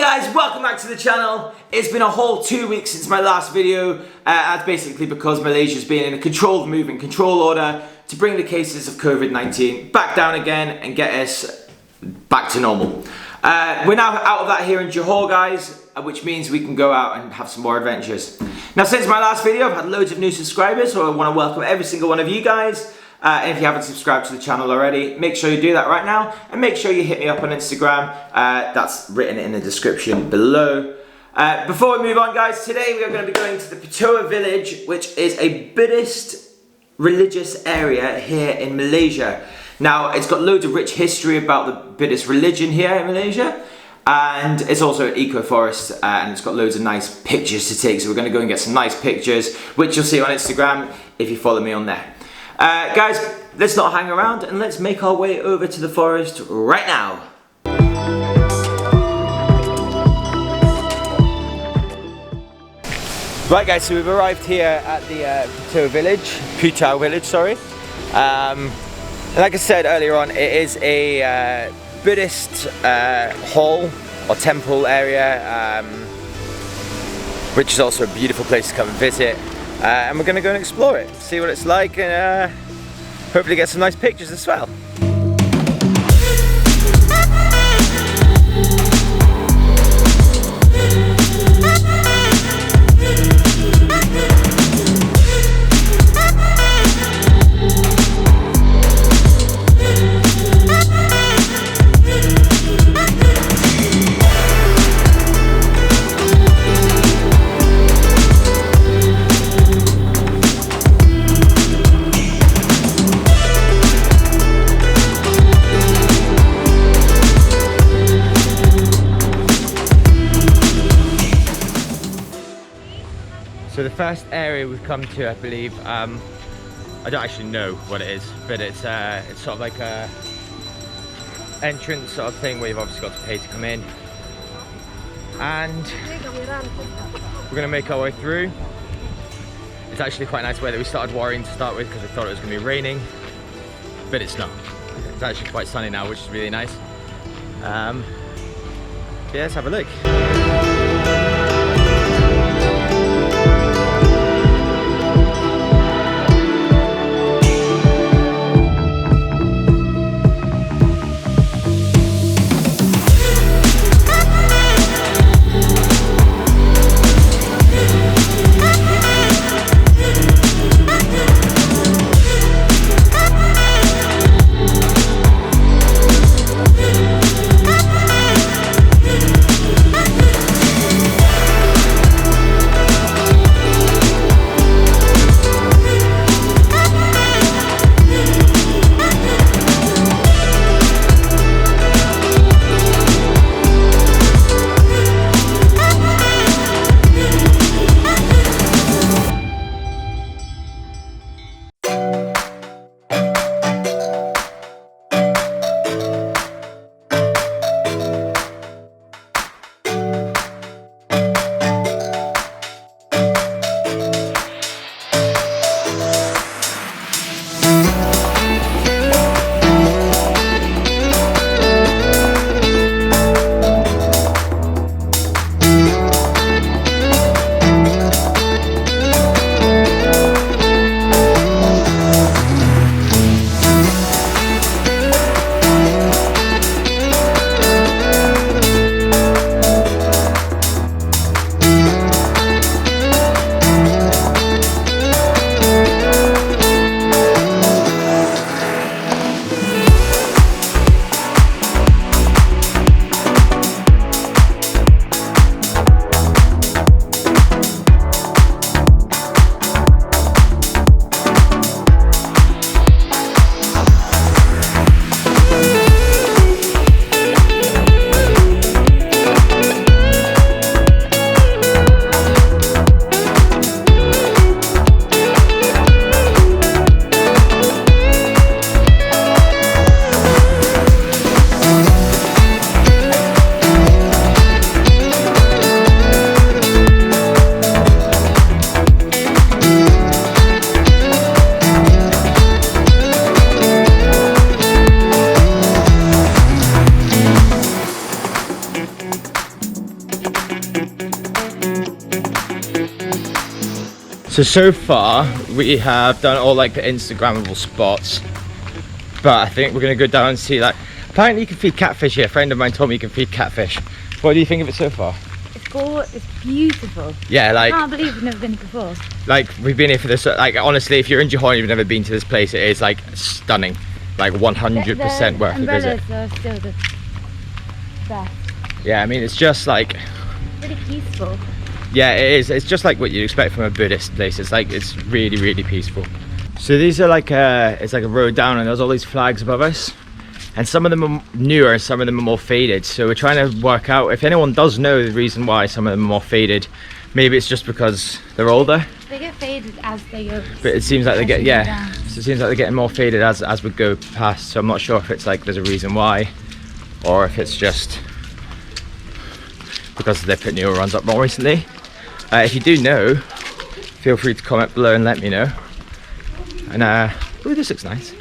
guys, welcome back to the channel. It's been a whole 2 weeks since my last video. That's basically because Malaysia's been in a controlled move and control order to bring the cases of COVID-19 back down again and get us back to normal. We're now out of that here in Johor, guys, which means we can go out and have some more adventures. Now, since my last video, I've had loads of new subscribers, so I want to welcome every single one of you guys. And if you haven't subscribed to the channel already, make sure you do that right now, and make sure you hit me up on Instagram. That's written in the description below. Before we move on, guys, today we are going to be going to the Putuo Village, which is a Buddhist religious area here in Malaysia. Now, it's got loads of rich history about the Buddhist religion here in Malaysia, and it's also an eco-forest, and it's got loads of nice pictures to take, so we're going to go and get some nice pictures, which you'll see on Instagram if you follow me on there. Guys, let's not hang around and let's make our way over to the forest right now. Right guys, so we've arrived here at the Putuo Village, sorry. And like I said earlier on, it is a Buddhist hall or temple area, which is also a beautiful place to come and visit. And we're going to go and explore it, see what it's like, and hopefully get some nice pictures as well. So the first area we've come to, I believe, I don't actually know what it is, but it's sort of like a entrance sort of thing where you've obviously got to pay to come in. And we're gonna make our way through. It's actually quite nice weather. We started worrying to start with because we thought it was gonna be raining, but it's not. It's actually quite sunny now, which is really nice. Yeah, let's have a look. So far we have done all like the Instagrammable spots, but I think we're gonna go down and see, like, apparently you can feed catfish here. A friend of mine told me you can feed catfish. What do you think of it so far? It's beautiful. Yeah, like, I can't believe we've never been here before. Like, we've been here for this, like, honestly, if you're in Johor and you've never been to this place, it is like stunning, like 100% worth a visit. Umbrellas are still the best. Yeah, I mean, it's just like, Really peaceful. yeah, it is. It's just like what you'd expect from a Buddhist place. It's like, it's really, really peaceful. So these are like it's like a road down, and there's all these flags above us, and some of them are newer and some of them are more faded. So we're trying to work out if anyone does know the reason why some of them are more faded. Maybe it's just because they're older. They get faded as they go. But it seems like they get, yeah. Down. So it seems like they're getting more faded as we go past. So I'm not sure if it's like there's a reason why, or if it's just because they put newer ones up more recently. If you do know, feel free to comment below and let me know. And oh, this looks nice.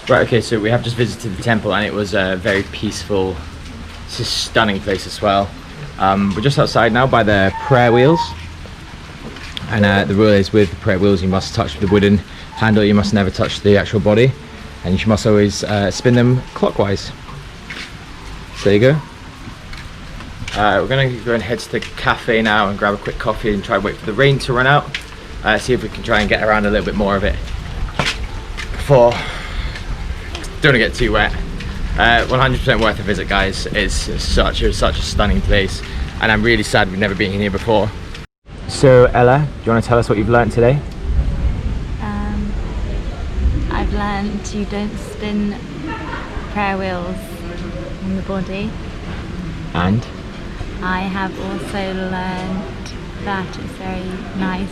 Right, okay, so we have just visited the temple, and it was a very peaceful, it's a stunning place as well. We're just outside now by the prayer wheels, and the rule is with the prayer wheels you must touch the wooden handle, you must never touch the actual body, and you must always spin them clockwise. So there you go. We're going to go and head to the cafe now and grab a quick coffee and try and wait for the rain to run out. See if we can try and get around a little bit more of it before don't want to get too wet. 100% worth a visit, guys. It's such a stunning place, and I'm really sad we've never been here before. So Ella, do you want to tell us what you've learned today? I've learned you don't spin prayer wheels on the body. And? I have also learned that it's very nice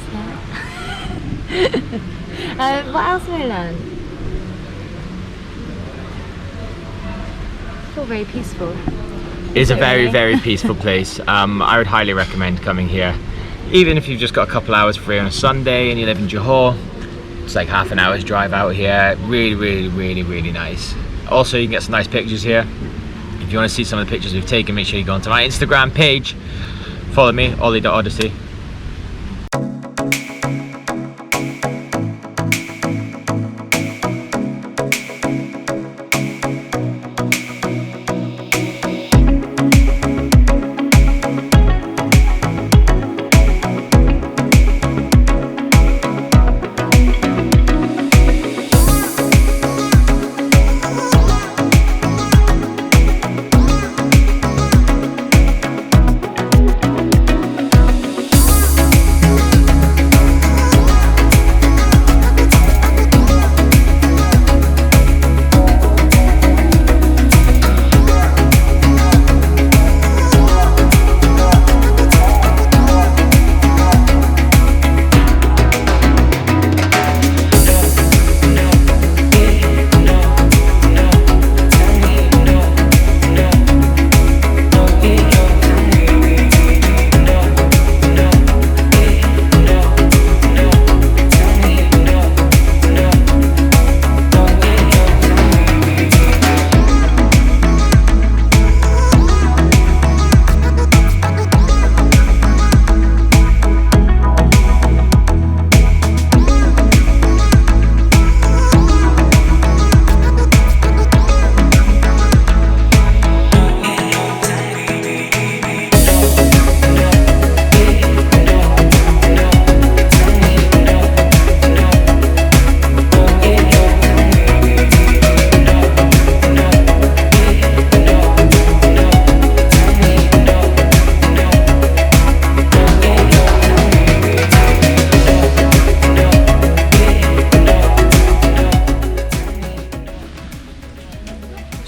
here. What else have I learned? I feel very peaceful. It's a very, very peaceful place. I would highly recommend coming here. Even if you've just got a couple hours free on a Sunday and you live in Johor, it's like half an hour's drive out here. Really, really, really, really nice. Also, you can get some nice pictures here. If you want to see some of the pictures we've taken, make sure you go onto my Instagram page. Follow me, ollie.odyssey.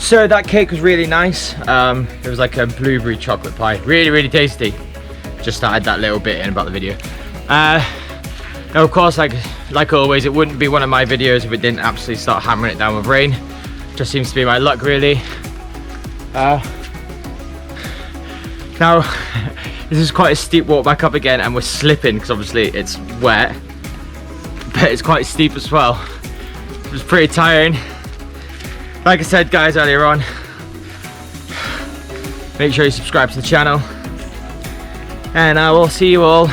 So that cake was really nice. It was like a blueberry chocolate pie, really tasty. Just added that little bit in about the video. Now of course, like always, it wouldn't be one of my videos if it didn't absolutely start hammering it down with rain. Just seems to be my luck, really. Now this is quite a steep walk back up again, and we're slipping because obviously it's wet, but it's quite steep as well. It was pretty tiring. Like I said, guys, earlier on, make sure you subscribe to the channel, and I will see you all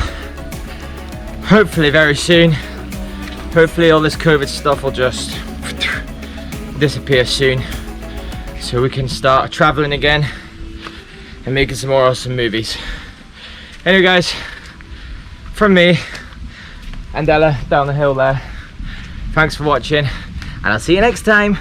hopefully very soon. Hopefully all this COVID stuff will just disappear soon, so we can start traveling again and making some more awesome movies. Anyway guys, from me and Ella down the hill there, thanks for watching, and I'll see you next time.